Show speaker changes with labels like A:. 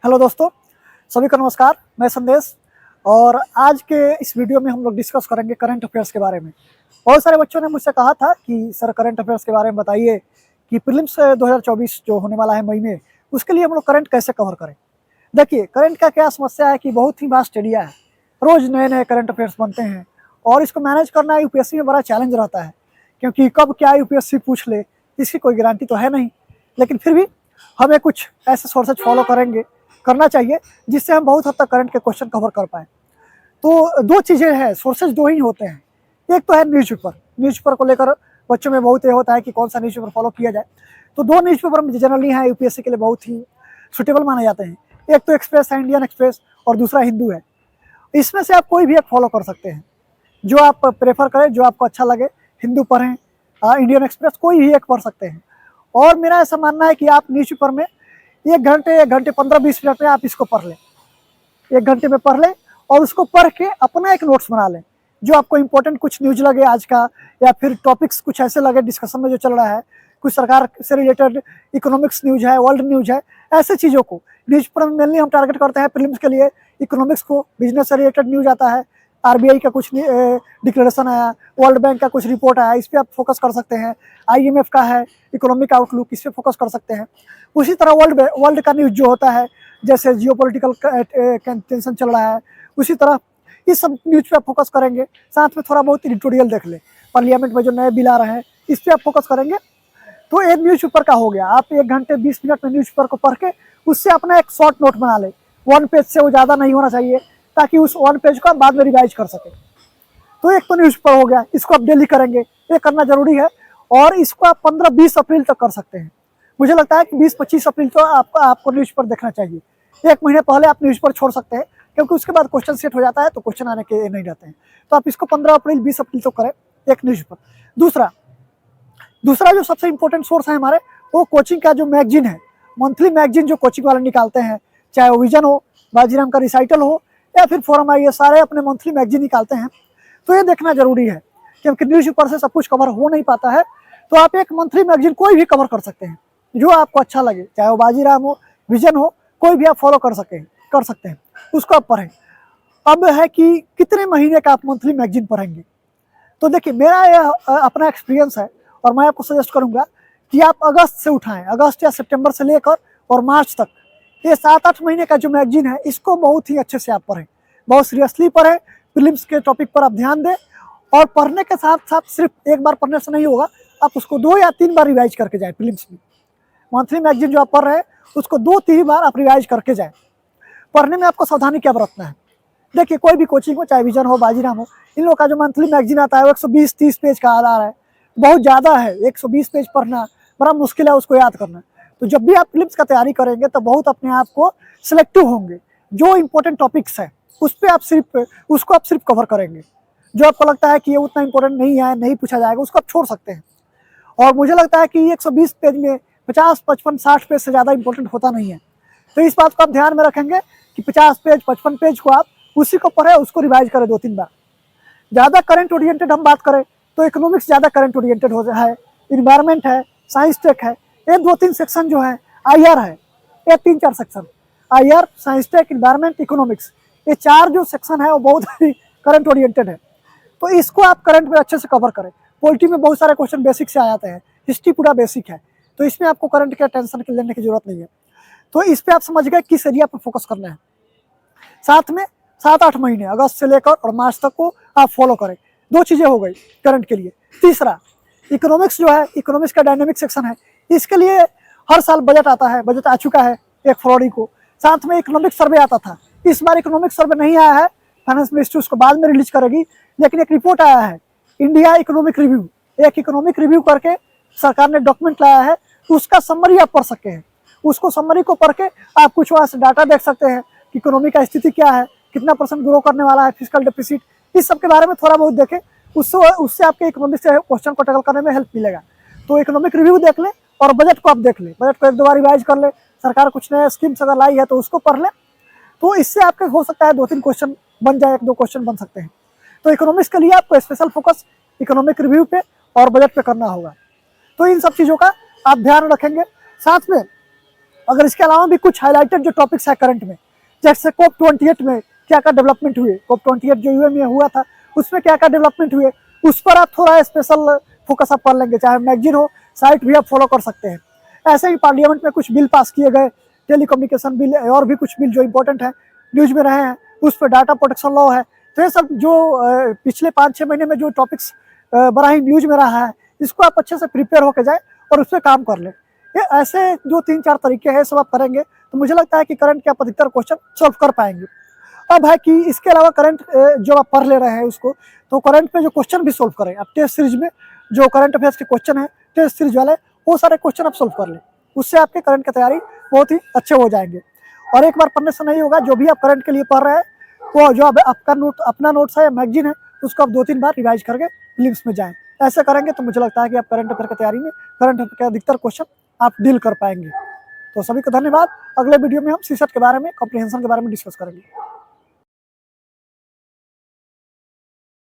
A: Hello दोस्तों, सभी को नमस्कार। मैं संदेश और आज के इस वीडियो में हम लोग डिस्कस करेंगे करंट अफेयर्स के बारे में। बहुत सारे बच्चों ने मुझसे कहा था कि सर करंट अफेयर्स के बारे में बताइए कि प्रीलिम्स 2024 जो होने वाला है मई में, उसके लिए हम लोग करंट कैसे कवर करें। देखिए, करंट का क्या समस्या है कि बहुत ही वास्ट एरिया है, रोज़ नए नए करंट अफेयर्स बनते हैं और इसको मैनेज करना यूपीएससी में बड़ा चैलेंज रहता है, क्योंकि कब क्या यूपीएससी पूछ ले इसकी कोई गारंटी तो है नहीं। लेकिन फिर भी हमें कुछ ऐसे सोर्सेज फॉलो करना चाहिए जिससे हम बहुत हद तक करंट के क्वेश्चन कवर कर पाएँ। तो दो चीज़ें हैं, सोर्सेज दो ही होते हैं। एक तो है न्यूज़पेपर को लेकर बच्चों में बहुत ये होता है कि कौन सा न्यूज़पेपर फॉलो किया जाए। तो दो न्यूज़पेपर जनरली हैं यूपीएससी के लिए बहुत ही सुटेबल माने जाते हैं। एक तो एक्सप्रेस है, इंडियन एक्सप्रेस, और दूसरा हिंदू है। इसमें से आप कोई भी एक फॉलो कर सकते हैं, जो आप प्रेफर करें, जो आपको अच्छा लगे। हिंदू पढ़ें, इंडियन एक्सप्रेस, कोई भी एक पढ़ सकते हैं। और मेरा ऐसा मानना है कि आप न्यूज़पेपर में एक घंटे 15-20 मिनट में आप इसको पढ़ लें, 1 घंटे में पढ़ लें और उसको पढ़ के अपना एक नोट्स बना लें। जो आपको इंपॉर्टेंट कुछ न्यूज लगे आज का, या फिर टॉपिक्स कुछ ऐसे लगे डिस्कशन में जो चल रहा है, कुछ सरकार से रिलेटेड इकोनॉमिक्स न्यूज है, वर्ल्ड न्यूज है, ऐसे चीज़ों को न्यूज़पेपर में मेनली हम टारगेट करते हैं। प्रीलिम्स के लिए इकोनॉमिक्स को, बिजनेस से रिलेटेड न्यूज आता है, आरबीआई का कुछ डिक्लेरेशन आया, वर्ल्ड बैंक का कुछ रिपोर्ट आया, इस पर आप फोकस कर सकते हैं। आईएमएफ का है इकोनॉमिक आउटलुक, इस पर फोकस कर सकते हैं। उसी तरह वर्ल्ड का न्यूज जो होता है, जैसे जियोपॉलिटिकल टेंशन चल रहा है, उसी तरह इस सब न्यूज पे आप फोकस करेंगे। साथ में थोड़ा बहुत एडिटोरियल देख ले, पार्लियामेंट में जो नए बिल आ रहे हैं इस पर आप फोकस करेंगे तो एक न्यूज़पेपर का हो गया। आप 1 घंटे 20 मिनट में न्यूज़पेपर को पढ़ के उससे अपना एक शॉर्ट नोट बना ले। 1 पेज से वो ज़्यादा नहीं होना चाहिए, ताकि उस 1 पेज को आप बाद में रिवाइज कर सकें। तो एक तो न्यूज़पेपर हो गया, इसको आप डेली करेंगे, ये करना जरूरी है। और इसको आप 15-20 अप्रैल तक कर सकते हैं। मुझे लगता है कि 20-25 अप्रैल तो आपको न्यूज़पेपर देखना चाहिए। 1 महीने पहले आप न्यूज़पेपर छोड़ सकते हैं, क्योंकि उसके बाद क्वेश्चन सेट हो जाता है तो क्वेश्चन आने के नहीं रहते हैं। तो आप इसको 15 अप्रैल 20 अप्रैल तो करें, एक न्यूज़पेपर। दूसरा जो सबसे इंपॉर्टेंट सोर्स है हमारे, वो कोचिंग का जो मैगजीन है, मंथली मैगजीन जो कोचिंग वाले निकालते हैं, चाहे वो विजन हो, बाजीराम का रिसाइटल हो, या फिर फोरम आई, ये सारे अपने मंथली मैगजीन निकालते हैं। तो ये देखना जरूरी है, क्योंकि न्यूज़पेपर से सब कुछ कवर हो नहीं पाता है। तो आप एक मंथली मैगजीन कोई भी कवर कर सकते हैं, जो आपको अच्छा लगे, चाहे वो बाजीराम हो, विजन हो, कोई भी आप फॉलो कर सकते हैं, उसको आप पढ़ें। अब है कि कितने महीने का आप मंथली मैगजीन पढ़ेंगे। तो देखिए, मेरा यह अपना एक्सपीरियंस है और मैं आपको सजेस्ट करूंगा कि आप अगस्त से उठाएं, अगस्त या सितंबर से लेकर और मार्च तक, ये 7-8 महीने का जो मैगजीन है, इसको बहुत ही अच्छे से आप पढ़ें, बहुत सीरियसली पढ़ें। प्रीलिम्स के टॉपिक पर आप ध्यान दें, और पढ़ने के साथ साथ सिर्फ एक बार पढ़ने से नहीं होगा, आप उसको 2 या 3 बार रिवाइज करके जाएं। प्रीलिम्स में मंथली मैगजीन जो आप पढ़ रहे हैं, उसको 2-3 बार आप रिवाइज करके जाएं। पढ़ने में आपको सावधानी क्या बरतना है। देखिए, कोई भी कोचिंग हो, चाहे विजन हो, बाजीराम हो, इन लोगों का जो मंथली मैगजीन आता है वो 120-30 पेज का आधार है, बहुत ज़्यादा है। 120 पेज पढ़ना बड़ा मुश्किल है, उसको याद करना। तो जब भी आप प्रीलिम्स का तैयारी करेंगे तो बहुत अपने आप को सिलेक्टिव होंगे। जो इंपॉर्टेंट टॉपिक्स है उस पर आप सिर्फ कवर करेंगे। जो आपको लगता है कि ये उतना इंपॉर्टेंट नहीं है, नहीं पूछा जाएगा, उसको आप छोड़ सकते हैं। और मुझे लगता है कि 120 पेज में 50, 55, 60 पेज से ज़्यादा इंपॉर्टेंट होता नहीं है। तो इस बात को आप ध्यान में रखेंगे कि 50 पेज 55 पेज को आप उसी को पढ़े, उसको रिवाइज करें 2-3 बार। ज़्यादा करंट ओरिएंटेड हम बात करें तो इकोनॉमिक्स ज़्यादा करंट ओरिएंटेड हो है, इन्वायरमेंट है, साइंस टेक है, ये 2-3 सेक्शन जो है, आईआर है, ये 3-4 section, IR, science tech, environment, economics, ये 4 जो सेक्शन है वो बहुत ही करंट ओरिएंटेड है। तो इसको आप करंट में अच्छे से कवर करें। पॉलिटी में बहुत सारे क्वेश्चन बेसिक से आ जाते हैं, हिस्ट्री पूरा बेसिक है, तो इसमें आपको करंट के टेंशन लेने की जरूरत नहीं है। तो इस पर आप समझ गए किस एरिया पर फोकस करना है। साथ में 7-8 महीने अगस्त से लेकर और मार्च तक को आप फॉलो करें। 2 चीज़ें हो गई करंट के लिए। तीसरा, इकोनॉमिक्स जो है, इकोनॉमिक्स का डायनेमिक सेक्शन है, इसके लिए हर साल बजट आता है, बजट आ चुका है 1 फरवरी को। साथ में इकोनॉमिक सर्वे आता था, इस बार इकोनॉमिक सर्वे नहीं आया है, फाइनेंस मिनिस्ट्री उसको बाद में रिलीज करेगी। लेकिन एक रिपोर्ट आया है, इंडिया इकोनॉमिक रिव्यू, एक इकोनॉमिक रिव्यू करके सरकार ने डॉक्यूमेंट लाया है, तो उसका समरी आप पढ़ सकते हैं। उसको समरी को पढ़ के आप कुछ वहाँ से डाटा देख सकते हैं कि इकोनॉमी का स्थिति क्या है, कितना % ग्रो करने वाला है, फिस्कल डेफिसिट, इस सब के बारे में थोड़ा बहुत देखें। उससे आपके इकोनॉमिक से क्वेश्चन को टैकल करने में हेल्प मिलेगा। तो इकोनॉमिक रिव्यू देख लें और बजट को आप देख लें, बजट को 1-2 बार रिवाइज कर लें। सरकार कुछ नए स्कीम्स अगर लाई है तो उसको पढ़ लें। तो इससे आपके हो सकता है 2-3 क्वेश्चन बन जाए, 1-2 क्वेश्चन बन सकते हैं। तो इकोनॉमिक्स के लिए आपको स्पेशल फोकस इकोनॉमिक रिव्यू पे और बजट पे करना होगा। तो इन सब चीज़ों का आप ध्यान रखेंगे। साथ में अगर इसके अलावा भी कुछ हाईलाइटेड जो टॉपिक्स है करंट में, जैसे COP28 में क्या क्या डेवलपमेंट हुए, COP28 जो यूएन में हुआ था उसमें क्या क्या डेवलपमेंट हुए, उस पर आप थोड़ा स्पेशल फोकस आप कर लेंगे। चाहे मैगजीन हो, साइट भी आप फॉलो कर सकते हैं। ऐसे ही पार्लियामेंट में कुछ बिल पास किए गए, टेलीकम्युनिकेशन बिल और भी कुछ बिल जो इंपॉर्टेंट है न्यूज में रहे हैं, उस पर डाटा प्रोटेक्शन लॉ है। तो ये सब जो पिछले 5-6 महीने में जो टॉपिक्स बड़ा ही न्यूज में रहा है, इसको आप अच्छे से प्रिपेयर होकर जाए और उस पर काम कर लें। ये ऐसे जो 3-4 तरीके हैं सब आप करेंगे तो मुझे लगता है कि करंट के आप अधिकतर क्वेश्चन सॉल्व कर पाएंगे। अब है कि इसके अलावा करंट जो आप पढ़ ले रहे हैं उसको, तो करंट पे जो क्वेश्चन भी सोल्व करें आप। टेस्ट सीरीज में जो करंट अफेयर्स के क्वेश्चन है टेस्ट सीरीज वाले, वो सारे क्वेश्चन आप सोल्व कर लें, उससे आपके करंट की तैयारी बहुत ही अच्छे हो जाएंगे। और एक बार पढ़ने से नहीं होगा, जो भी आप करंट के लिए पढ़ रहे हैं वो जो आपका अपना नोट्स है या मैगजीन है उसको आप 2-3 बार रिवाइज करके फिलिम्स में जाएं। ऐसे करेंगे तो मुझे लगता है कि आप करंट अफेयर की तैयारी में करंट अफेयर के अधिकतर क्वेश्चन आप डील कर पाएंगे। तो सभी को धन्यवाद। अगले वीडियो में हम सीसेट के बारे में, कॉम्प्रिहेंशन के बारे में डिस्कस करेंगे।